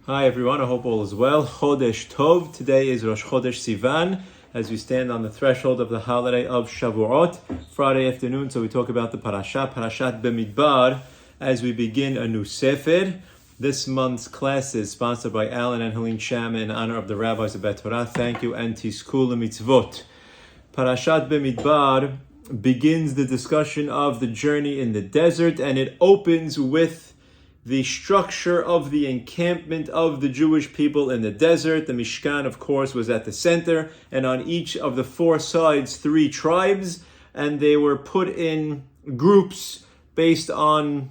Hi everyone, I hope all is well. Chodesh Tov. Today is Rosh Chodesh Sivan, as we stand on the threshold of the holiday of Shavuot, Friday afternoon. So we talk about the Perashat Bemidbar, as we begin a new Sefer. This month's class is sponsored by Alan and Helene Shama in honor of the rabbis of Bet Torah. Thank you, and Tiskul Mitzvot. Perashat Bemidbar begins the discussion of the journey in the desert, and it opens with the structure of the encampment of the Jewish people in the desert. The Mishkan, of course, was at the center, and on each of the four sides, 3 tribes, and they were put in groups based on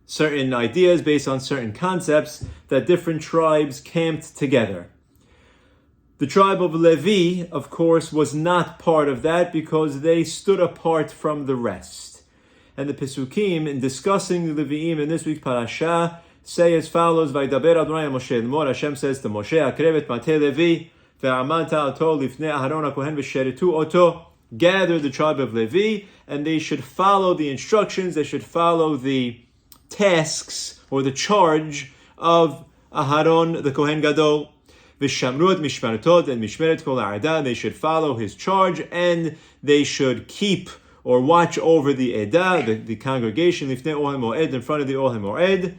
certain ideas, based on certain concepts, that different tribes camped together. The tribe of Levi, of course, was not part of that because they stood apart from the rest. And the Pesukim, in discussing the Levi'im in this week's parasha, say as follows: Vaydaber Adonai Moshe Lemor. Hashem says to Moshe, Akrevet Matei Levi, ve'amanta oto lifnei Aharon HaKohen v'sheritu oto. Gather the tribe of Levi, and they should follow the instructions, they should follow the tasks, or the charge of Aharon, the Kohen Gadol. V'shamru et mishmartot and mishmeret kol ha'ada. They should follow his charge, and they should keep or watch over the Edah, the congregation, lifnei Ohel Moed, in front of the Ohel Moed,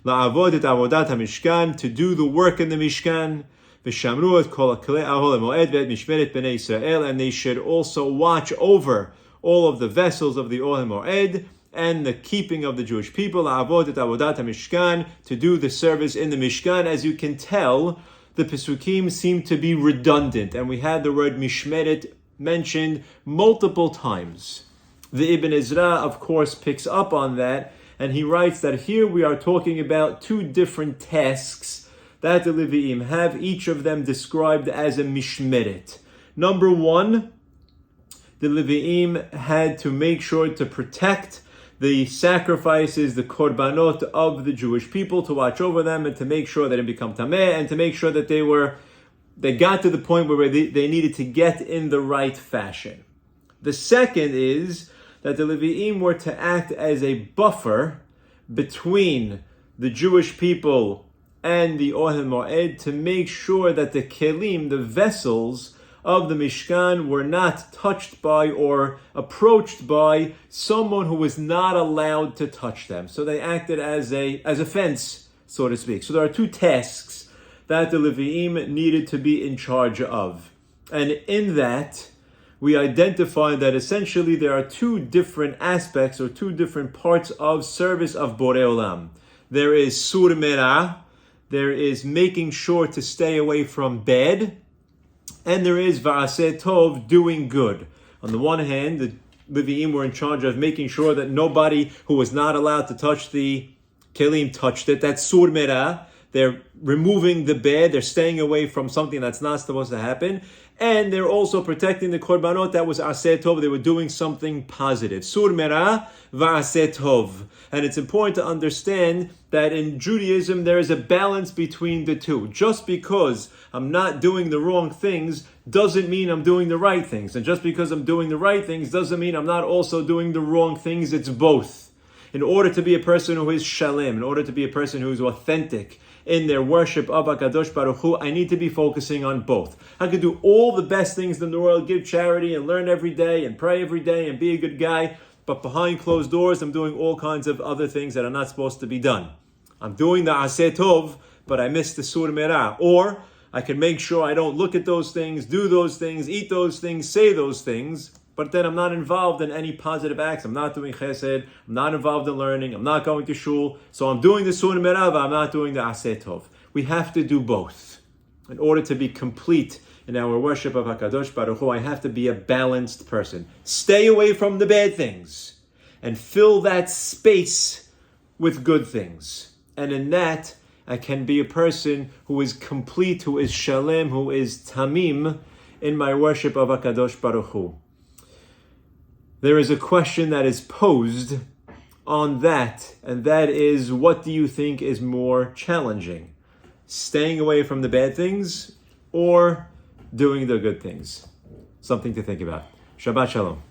la'avod et avodat HaMishkan, to do the work in the Mishkan, v'shamru et kol ha'klei Ohel Moed ve'et mishmeret bnei Yisrael, and they should also watch over all of the vessels of the Ohel Moed, and the keeping of the Jewish people, la'avod et avodat HaMishkan, to do the service in the Mishkan. As you can tell, the Pesukim seem to be redundant, and we had the word mishmeret mentioned multiple times. The Ibn Ezra, of course, picks up on that, and he writes that here we are talking about 2 different tasks that the Levi'im have, each of them described as a mishmeret. Number 1, the Levi'im had to make sure to protect the sacrifices, the korbanot of the Jewish people, to watch over them and to make sure they didn't become tameh, and to make sure that they got to the point where they needed to get in the right fashion. The second is that the Levi'im were to act as a buffer between the Jewish people and the Ohel Moed, to make sure that the kelim, the vessels of the Mishkan, were not touched by or approached by someone who was not allowed to touch them. So they acted as a fence, so to speak. So there are 2 tasks that the Levi'im needed to be in charge of. And in that, we identify that essentially there are 2 different aspects or 2 different parts of service of Borei Olam. There is Sur Merah, there is making sure to stay away from bad, and there is Va'aseh Tov, doing good. On the one hand, the Levi'im were in charge of making sure that nobody who was not allowed to touch the kelim touched it. That's Sur Merah. They're removing the bad, they're staying away from something that's not supposed to happen, and they're also protecting the korbanot. That was Aseh Tov. They were doing something positive. Sur Merah v'Aseh Tov. And it's important to understand that in Judaism there is a balance between the 2. Just because I'm not doing the wrong things doesn't mean I'm doing the right things. And just because I'm doing the right things doesn't mean I'm not also doing the wrong things. It's both. In order to be a person who is shalem, in order to be a person who is authentic in their worship of HaKadosh Baruch Hu, I need to be focusing on both. I could do all the best things in the world, give charity and learn every day and pray every day and be a good guy, but behind closed doors I'm doing all kinds of other things that are not supposed to be done. I'm doing the Aseh Tov, but I miss the Sur Merah. Or I can make sure I don't look at those things, do those things, eat those things, say those things, but then I'm not involved in any positive acts. I'm not doing chesed, I'm not involved in learning, I'm not going to shul, so I'm doing the Sur Merah, I'm not doing the Aseh Tov. We have to do both. In order to be complete in our worship of HaKadosh Baruch Hu, I have to be a balanced person. Stay away from the bad things, and fill that space with good things. And in that, I can be a person who is complete, who is shalem, who is tamim in my worship of HaKadosh Baruch Hu. There is a question that is posed on that, and that is, what do you think is more challenging? Staying away from the bad things or doing the good things? Something to think about. Shabbat Shalom.